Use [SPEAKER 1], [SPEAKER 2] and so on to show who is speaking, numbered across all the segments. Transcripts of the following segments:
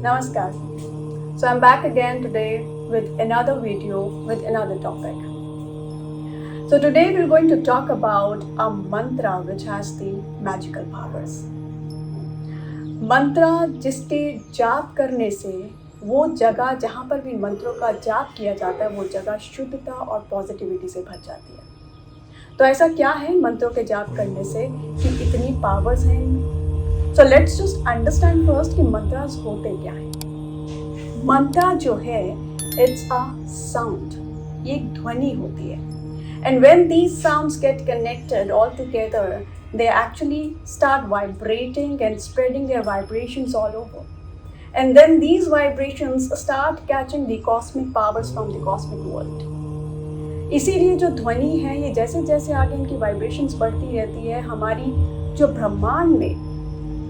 [SPEAKER 1] Namaskar. So I'm back again today with another video with another topic. So today we're going to talk about a mantra which has the magical powers. मंत्रा जिसके जाप करने से वो जगह जहाँ पर भी मंत्रों का जाप किया जाता है वो जगह शुद्धता और पॉजिटिविटी से भर जाती है। तो ऐसा क्या है मंत्रों के जाप करने से कि इतनी पावर्स हैं इनमें? So let's just understand first कि मंत्रास होते क्या है। मंत्रा जो है it's a sound, ये एक ध्वनि होती है। And when these sounds get connected all together, they actually start vibrating and spreading their vibrations all over. And then these vibrations start catching the cosmic powers from the cosmic world. इसीलिए जो ध्वनि है ये जैसे जैसे आगे इनकी vibrations बढ़ती रहती है, हमारी जो ब्रह्मांड में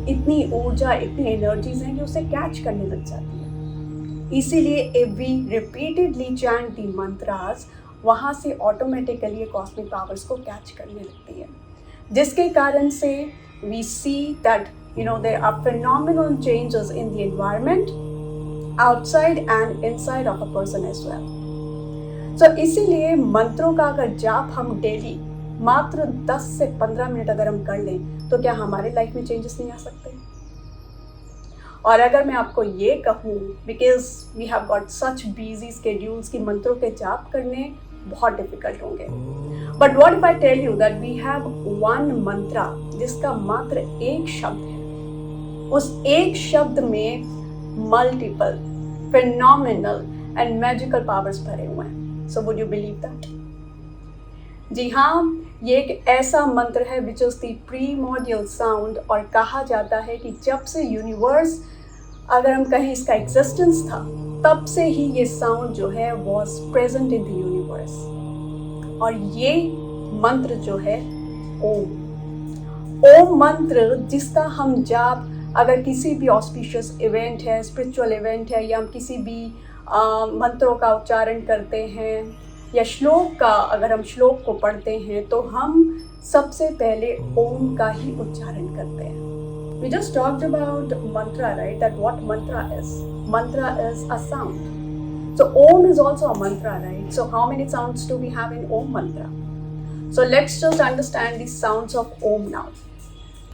[SPEAKER 1] इतनी ऊर्जा इतनी एनर्जीज हैं कि उसे कैच करने लग जाती है। इसीलिए if we repeatedly chant the mantras, वहाँ से ऑटोमेटिकली कॉस्मिक पावर्स को कैच करने लगती है, जिसके कारण से we see that there are phenomenal changes in the environment outside and inside of a person as well. So इसीलिए मंत्रों का अगर जाप हम डेली मात्र 10 से 15 मिनट अगर हम कर लें तो क्या हमारे लाइफ में चेंजेस नहीं आ सकते? और अगर मैं आपको ये कहूँ, because we have got such busy schedules कि मंत्रों के जाप करने बहुत डिफिकल्ट होंगे, but what if I tell you that we have one mantra जिसका मात्र एक शब्द है, उस एक शब्द में multiple phenomenal and magical powers भरे हुए हैं। So would you believe that? जी हाँ, ये एक ऐसा मंत्र है which is the primordial sound, और कहा जाता है कि जब से यूनिवर्स, अगर हम कहें इसका एग्जिस्टेंस था, तब से ही ये साउंड जो है was present in the universe. और ये मंत्र जो है ओम मंत्र, जिसका हम जाप अगर किसी भी ऑस्पिशियस इवेंट है, स्पिरिचुअल इवेंट है, या हम किसी भी मंत्रों का उच्चारण करते हैं या श्लोक का, अगर हम श्लोक को पढ़ते हैं तो हम सबसे पहले ओम का ही उच्चारण करते हैं। We just talked about mantra, right? That what mantra is. Mantra is a sound. So Om is also a mantra, right? So how many sounds do we have in Om mantra? So let's just understand the sounds of Om now.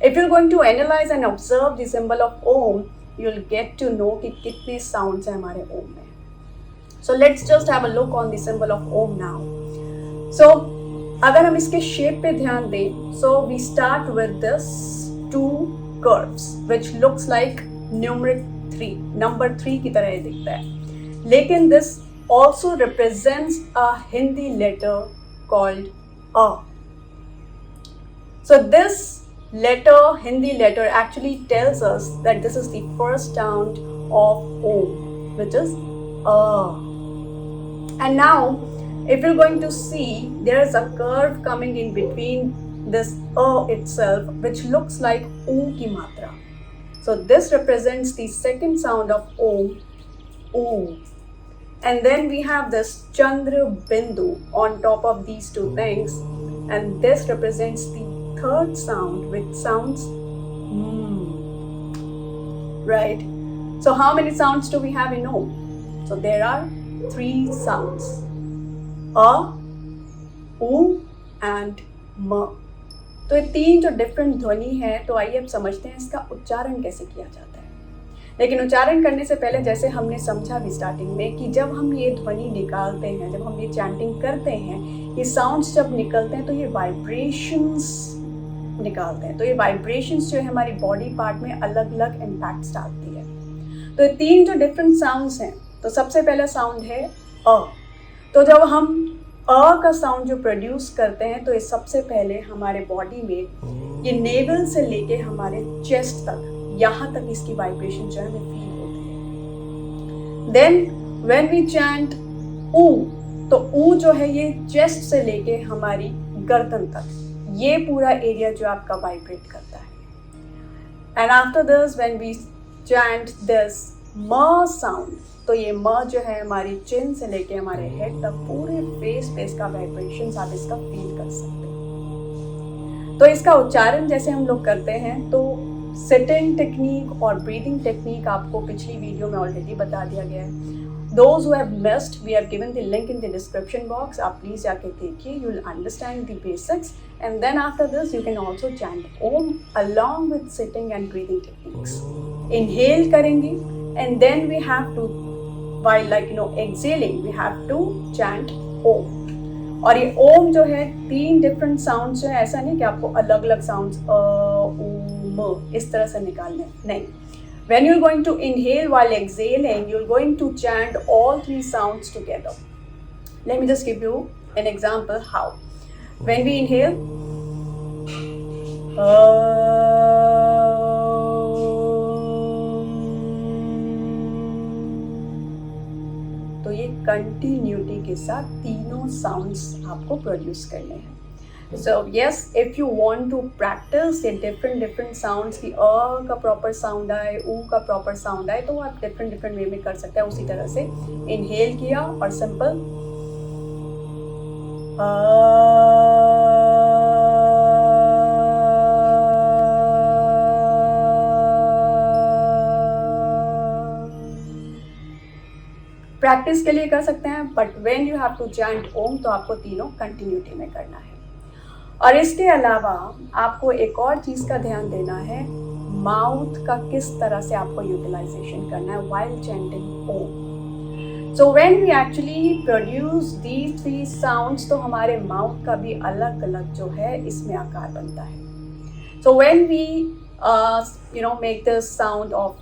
[SPEAKER 1] If you're going to analyze and observe the symbol of Om, you'll get to know कि कितने sounds हैं हमारे Om में. So let's just have a look on the symbol of Om now. So अगर हम इसके shape पे ध्यान दें, so we start with this two curves which looks like numeric 3, number 3 की तरह दिखता है, लेकिन this also represents a Hindi letter called A. So this letter, Hindi letter, actually tells us that this is the first sound of Om, which is A. And now, if you're going to see, there is a curve coming in between this A itself, which looks like U ki matra. So this represents the second sound of Om, U. And then we have this Chandra Bindu on top of these two things, and this represents the third sound, which sounds right? So how many sounds do we have in Om? So there are 3 sounds, A, U and M. तो ये 3 जो different ध्वनि है, तो आइए अब समझते हैं इसका उच्चारण कैसे किया जाता है। लेकिन उच्चारण करने से पहले, जैसे हमने समझा भी स्टार्टिंग में, कि जब हम ये ध्वनि निकालते हैं, जब हम ये चैंटिंग करते हैं, ये साउंड्स जब निकलते हैं तो ये वाइब्रेशंस निकालते हैं। तो ये वाइब्रेशंस जो है हमारी बॉडी पार्ट में अलग अलग इम्पैक्ट्स डालती है। तो ये 3 जो डिफरेंट साउंड्स हैं, तो सबसे पहला साउंड है अ। तो जब हम अ का साउंड जो प्रोड्यूस करते हैं, तो ये सबसे पहले हमारे बॉडी में ये नेवल से लेके हमारे चेस्ट तक, यहाँ तक इसकी वाइब्रेशन जो है हमें फील होती है। देन व्हेन वी चैंट ऊ, तो ऊ जो है ये चेस्ट से लेके हमारी गर्दन तक, ये पूरा एरिया जो आपका वाइब्रेट करता है। And after this when we chant this M sound, तो ये म जो है हमारी चिन से लेके हमारे हेड तक पूरे फेस पे इसका वाइब्रेशन आप इसका फील कर सकते हैं। तो इसका उच्चारण जैसे हम लोग करते हैं, तो सिटिंग टेक्निक और ब्रीदिंग टेक्निक आपको पिछली वीडियो में ऑलरेडी बता दिया गया है. Those who have missed, we have given the link in the description box. आप प्लीज़ जाके देखिए. You will understand the basics, and then after this you can also chant Om along with sitting and breathing techniques. Inhale करेंगे, and then we have to, while exhaling, we have to chant Om. और ये ओम जो है 3 different sounds जो है, ऐसा नहीं कि आपको अलग अलग साउंड्स ओम इस तरह से निकालने, नहीं. When you're going to inhale while exhaling, you're going to chant all 3 sounds together. Let me just give you an example how. When we inhale, तो ये कंटिन्यूटी के साथ तीनों साउंड्स आपको प्रोड्यूस करने हैं. So yes, if you want to practice ये different sounds की का प्रॉपर साउंड आए, ऊ का प्रॉपर साउंड आए, तो आप different वे में कर सकते हैं. उसी तरह से इनहेल किया और सिंपल प्रैक्टिस के लिए कर सकते हैं, but when you have to chant Om तो आपको तीनों कंटिन्यूटी में करना है. और इसके अलावा आपको एक और चीज़ का ध्यान देना है, माउथ का किस तरह से आपको यूटिलाइजेशन करना है while chanting Om. So when we actually produce these 3 sounds, तो हमारे माउथ का भी अलग अलग जो है इसमें आकार बनता है. So when we make the sound of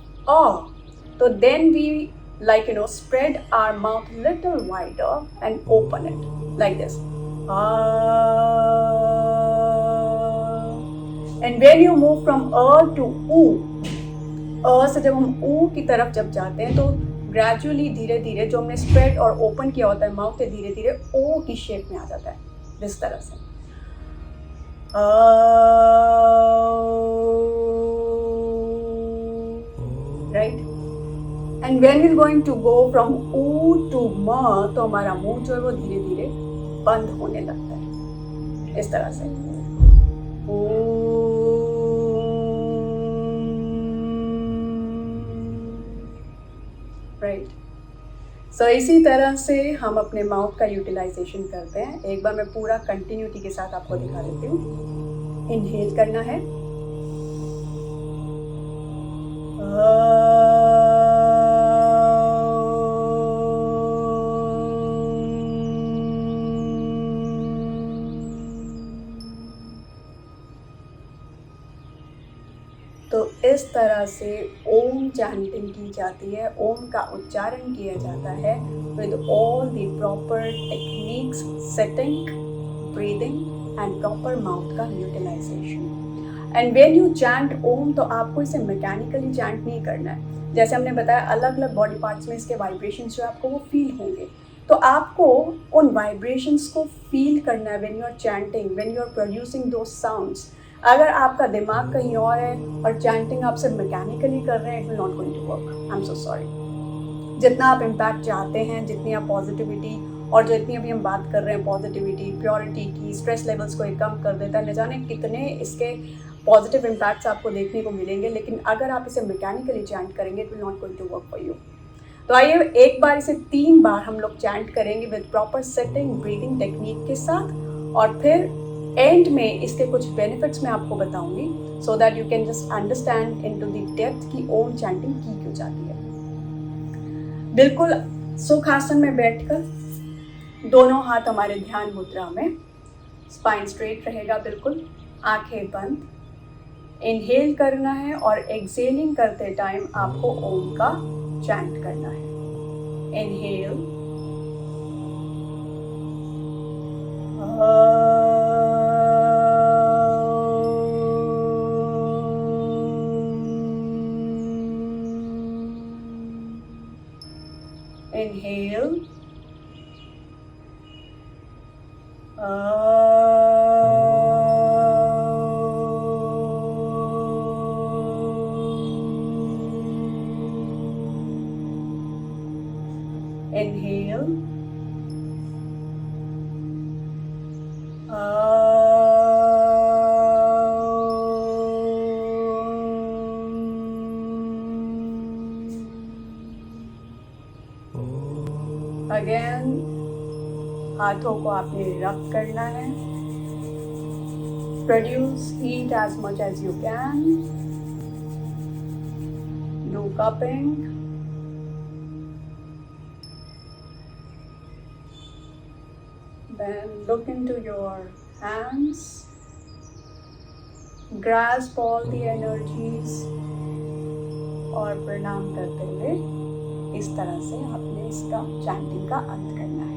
[SPEAKER 1] तो then we spread our mouth little wider and open it like this. And when you move from to से जब हम की तरफ जब जाते हैं तो ग्रेजुअली धीरे धीरे जो हमने स्प्रेड और ओपन किया होता है माउथ से, धीरे धीरे ओ की शेप में आ जाता है, इस तरह से. Right. And when we are going to go from U to M, तो हमारा मुंह जो है वो धीरे धीरे बंद होने लगता है, इस तरह से. राइट. सो इसी तरह से हम अपने माउथ का यूटिलाइजेशन करते हैं. एक बार मैं पूरा कंटिन्यूटी के साथ आपको दिखा देती हूँ. इनहेल करना है, तो इस तरह से ओम चैंटिंग की जाती है, ओम का उच्चारण किया जाता है with all the proper techniques, setting, breathing and proper mouth का utilisation. And when you chant Om, तो आपको इसे मैकेनिकली चैंट नहीं करना है. जैसे हमने बताया, अलग अलग बॉडी पार्ट्स में इसके वाइब्रेशंस जो आपको वो फील होंगे, तो आपको उन वाइब्रेशंस को फील करना है when you are chanting, when you are producing those sounds. अगर आपका दिमाग कहीं और है और चैंटिंग आप सिर्फ मैकेनिकली कर रहे हैं, it will not going to work. I am so sorry. जितना आप इम्पैक्ट चाहते हैं, जितनी आप पॉजिटिविटी और जितनी अभी हम बात कर रहे हैं पॉजिटिविटी, प्योरिटी की, स्ट्रेस लेवल्स को एक कम कर देता है, न जाने कितने इसके पॉजिटिव इम्पैक्ट्स आपको देखने को मिलेंगे. लेकिन अगर आप इसे मैकेनिकली चैंट करेंगे, it will not going to work for you. तो आइए एक बार इसे 3 बार हम लोग चैंट करेंगे with proper setting, breathing technique के साथ, और फिर एंड में इसके कुछ बेनिफिट्स मैं आपको बताऊंगी, so that you can just understand into the depth की ओम चैंटिंग की क्यों जाती है. बिल्कुल सुखासन में बैठकर दोनों हाथ हमारे ध्यान मुद्रा में, स्पाइन स्ट्रेट रहेगा बिल्कुल, आंखें बंद. इनहेल करना है और एक्सेलिंग करते टाइम आपको ओम का चैंट करना है. इनहेल, inhale, inhale, अगेन हाथों को आपने रब करना है. Produce heat as much as you can. Do cupping. Then look into your hands. Grasp all the energies. और प्रणाम करते हुए इस तरह से आपने इसका चैंटिंग का अंत करना है.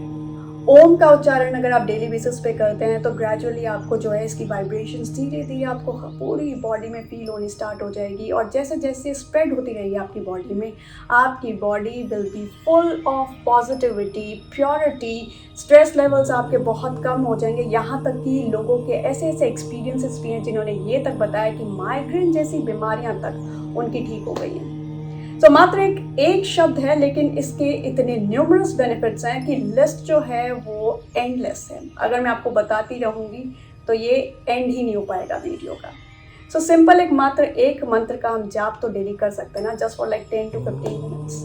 [SPEAKER 1] ओम का उच्चारण अगर आप डेली बेसिस पे करते हैं तो ग्रेजुअली आपको जो है इसकी वाइब्रेशंस धीरे धीरे आपको पूरी बॉडी में फील होनी स्टार्ट हो जाएगी. और जैसे जैसे स्प्रेड होती रहेगी आपकी बॉडी में, आपकी body will be full of positivity, purity. Stress levels आपके बहुत कम हो जाएंगे. यहाँ तक कि लोगों के ऐसे ऐसे एक्सपीरियंसेस भी हैं जिन्होंने ये तक बताया कि माइग्रेन जैसी बीमारियाँ तक उनकी ठीक हो गई हैं. तो मात्र एक शब्द है, लेकिन इसके इतने न्यूमरस बेनिफिट्स हैं कि लिस्ट जो है वो एंडलेस है. अगर मैं आपको बताती रहूँगी तो ये एंड ही नहीं हो पाएगा वीडियो का. सो सिंपल एक मंत्र का हम जाप तो डेली कर सकते हैं ना, just for like 10 to 15 minutes.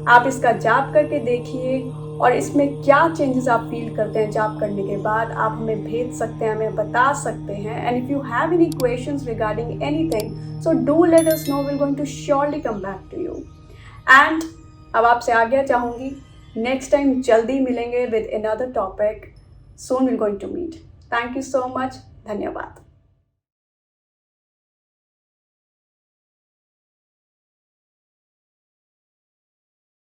[SPEAKER 1] आप इसका जाप करके देखिए और इसमें क्या चेंजेस आप फील करते हैं जाप करने के बाद. आप हमें भेज सकते हैं, हमें बता सकते हैं. And if you have any questions regarding anything, so do let us know. We are going to surely come back to you. And अब आपसे आज्ञा चाहूँगी. नेक्स्ट टाइम जल्दी मिलेंगे with another topic. Soon we are going to meet. Thank you so much. धन्यवाद.